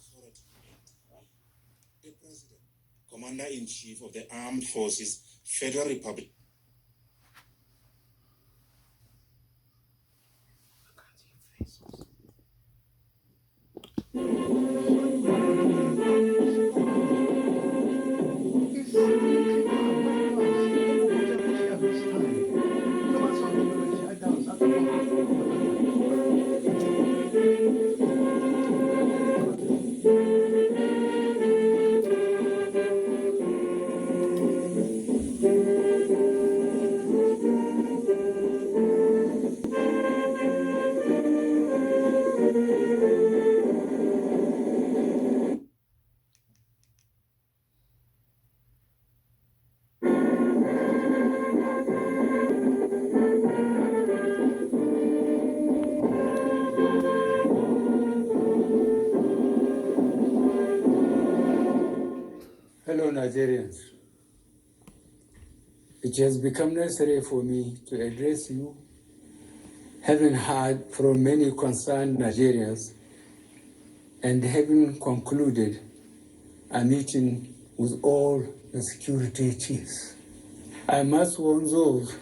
authority. The President, Commander-in-Chief of the Armed Forces, Federal Republic. Fellow Nigerians, it has become necessary for me to address you, having heard from many concerned Nigerians and having concluded a meeting with all the security chiefs. I must warn those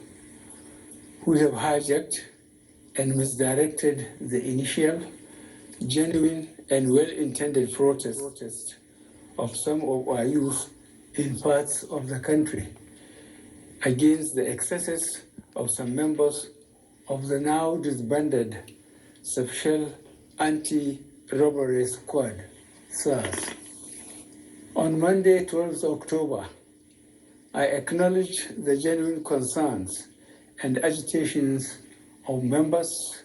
who have hijacked and misdirected the initial, genuine and well-intended protest of some of our youth in parts of the country against the excesses of some members of the now disbanded Special Anti-Robbery Squad, SARS. On Monday, 12th October, I acknowledge the genuine concerns and agitations of members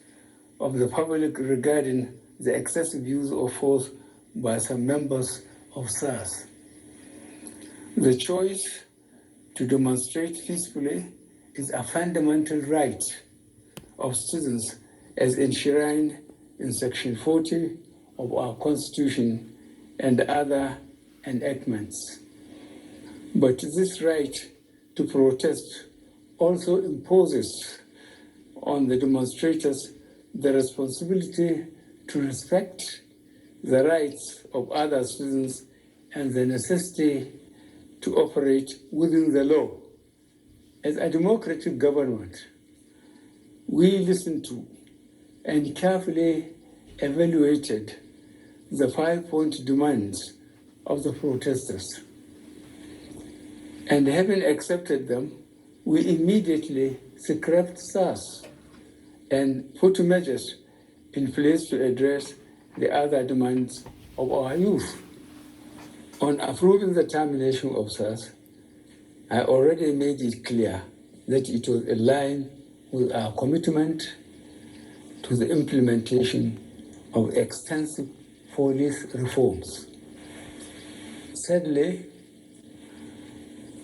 of the public regarding the excessive use of force by some members of SARS. The choice to demonstrate peacefully is a fundamental right of citizens as enshrined in Section 40 of our Constitution and other enactments. But this right to protest also imposes on the demonstrators the responsibility to respect the rights of other citizens and the necessity to operate within the law. As a democratic government, we listened to and carefully evaluated the 5-point demands of the protesters. And having accepted them, we immediately scrapped SARS and put measures in place to address the other demands of our youth. On approving the termination of SARS, I already made it clear that it was in line with our commitment to the implementation of extensive police reforms. Sadly,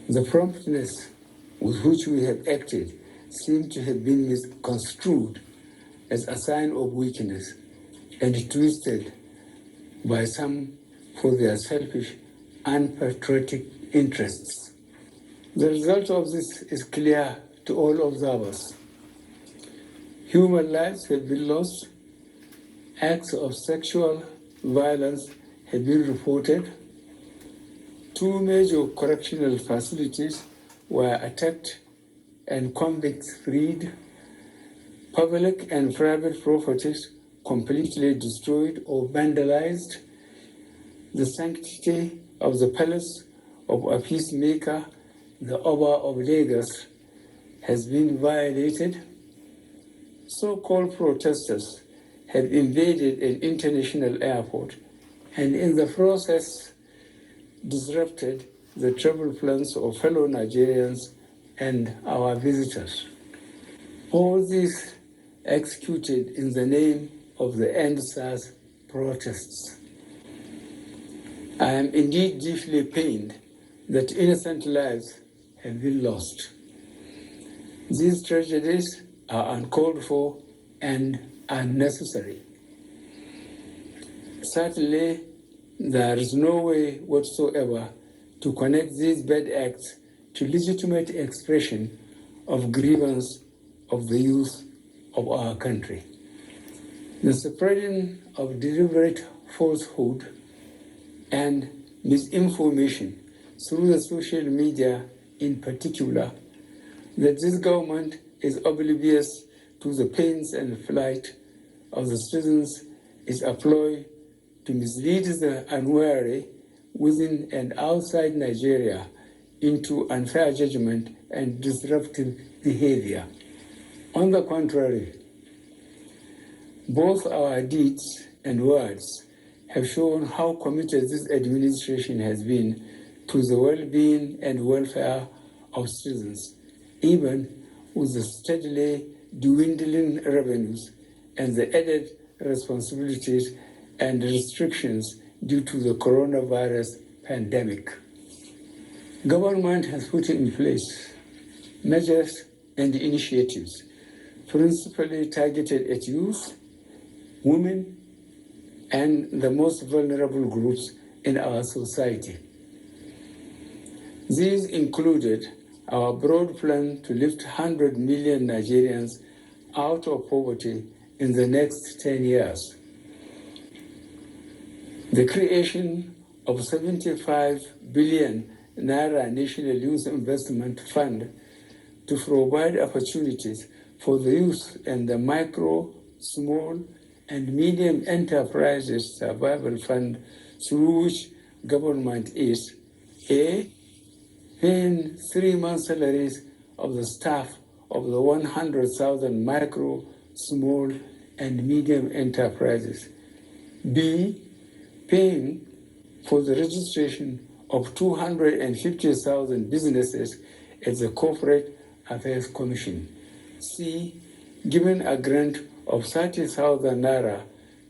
the promptness with which we have acted seems to have been misconstrued as a sign of weakness and twisted by some for their selfish, unpatriotic interests. The result of this is clear to all observers. Human lives have been lost, acts of sexual violence have been reported, 2 major correctional facilities were attacked and convicts freed, public and private properties completely destroyed or vandalized, the sanctity of the palace of a peacemaker, the Oba of Lagos, has been violated. So-called protesters have invaded an international airport and in the process disrupted the travel plans of fellow Nigerians and our visitors. All this executed in the name of the End SARS protests. I am indeed deeply pained that innocent lives have been lost. These tragedies are uncalled for and unnecessary. Certainly, there is no way whatsoever to connect these bad acts to legitimate expression of grievance of the youth of our country. The spreading of deliberate falsehood and misinformation through the social media in particular, that this government is oblivious to the pains and plight of the citizens is a ploy to mislead the unwary within and outside Nigeria into unfair judgment and disruptive behavior. On the contrary, both our deeds and words have shown how committed this administration has been to the well-being and welfare of citizens, even with the steadily dwindling revenues and the added responsibilities and restrictions due to the coronavirus pandemic. Government has put in place measures and initiatives principally targeted at youth, women, and the most vulnerable groups in our society. These included our broad plan to lift 100 million Nigerians out of poverty in the next 10 years, the creation of 75 billion Naira National Youth Investment Fund to provide opportunities for the youth and the micro, small, and medium enterprises survival fund, through which government is A, paying 3 months' salaries of the staff of the 100,000 micro, small, and medium enterprises. B, paying for the registration of 250,000 businesses at the Corporate Affairs Commission. C, giving a grant of 30,000 Naira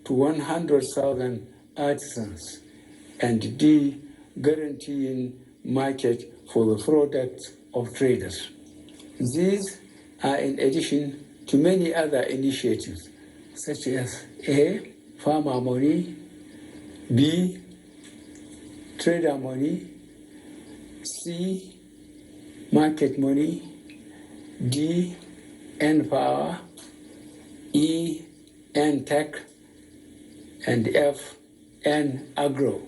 to 100,000 artisans. And D, guaranteeing market for the products of traders. These are in addition to many other initiatives, such as A, farmer money, B, trader money, C, market money, D, N-Power, E, N-Tech, and F, N-Agro.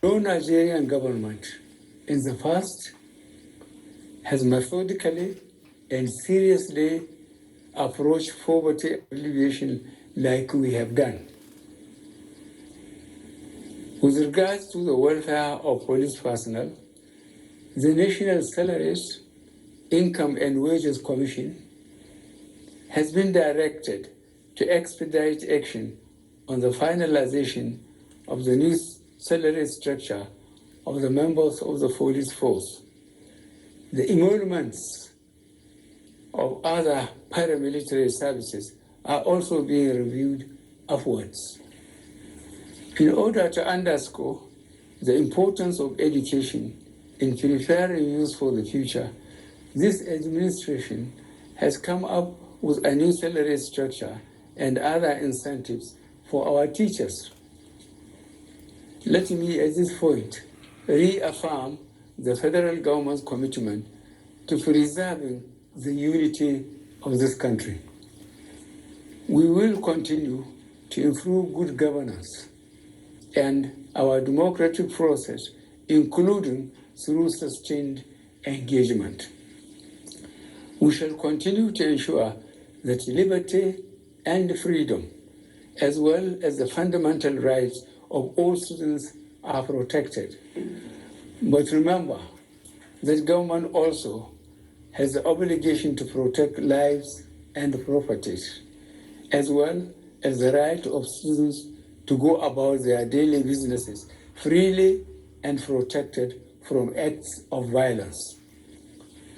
No Nigerian government in the past has methodically and seriously approached poverty alleviation like we have done. With regards to the welfare of police personnel, the National Salaries, Income and Wages Commission has been directed to expedite action on the finalization of the new salary structure of the members of the police force. The emoluments of other paramilitary services are also being reviewed upwards. In order to underscore the importance of education in preparing youth for the future, this administration has come up with a new salary structure and other incentives for our teachers. Let me at this point reaffirm the federal government's commitment to preserving the unity of this country. We will continue to improve good governance and our democratic process, including through sustained engagement. We shall continue to ensure that liberty and freedom, as well as the fundamental rights of all citizens, are protected. But remember that government also has the obligation to protect lives and properties, as well as the right of citizens to go about their daily businesses freely and protected from acts of violence.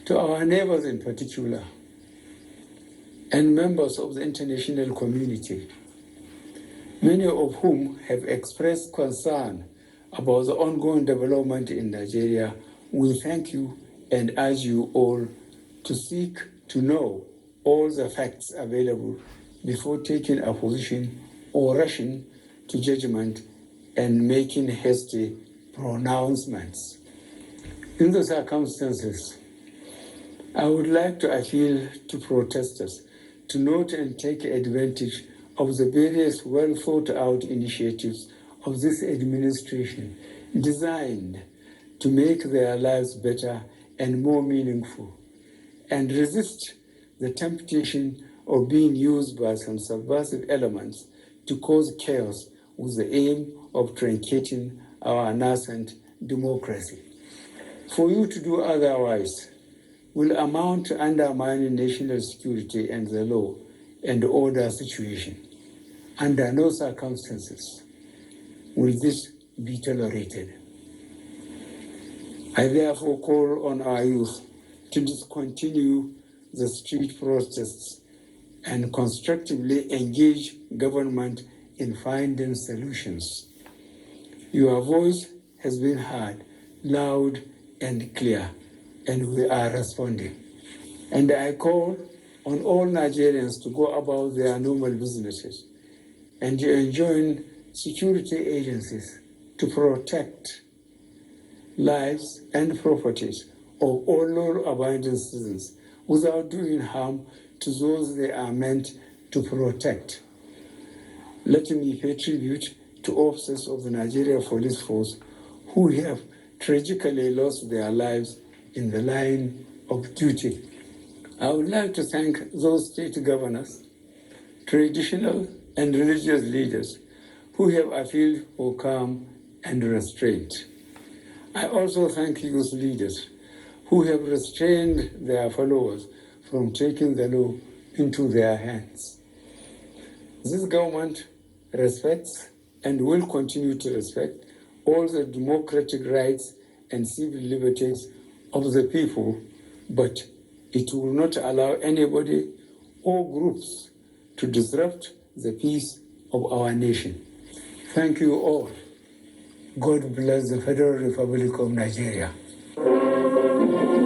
To our neighbors in particular, and members of the international community, many of whom have expressed concern about the ongoing development in Nigeria, we thank you and urge you all to seek to know all the facts available before taking a position or rushing to judgment and making hasty pronouncements. In the circumstances, I would like to appeal to protesters to note and take advantage of the various well-thought-out initiatives of this administration designed to make their lives better and more meaningful, and resist the temptation of being used by some subversive elements to cause chaos with the aim of truncating our nascent democracy. For you to do otherwise will amount to undermining national security and the law and order situation. Under no circumstances will this be tolerated. I therefore call on our youth to discontinue the street protests and constructively engage government in finding solutions. Your voice has been heard loud and clear, and we are responding. And I call on all Nigerians to go about their normal businesses and to enjoin security agencies to protect lives and properties of all law-abiding citizens without doing harm to those they are meant to protect. Let me pay tribute to officers of the Nigeria Police Force who have tragically lost their lives in the line of duty. I would like to thank those state governors, traditional and religious leaders who have appealed for calm and restraint. I also thank youth leaders who have restrained their followers from taking the law into their hands. This government respects and will continue to respect all the democratic rights and civil liberties of the people, but it will not allow anybody or groups to disrupt the peace of our nation. Thank you all. God bless the Federal Republic of Nigeria.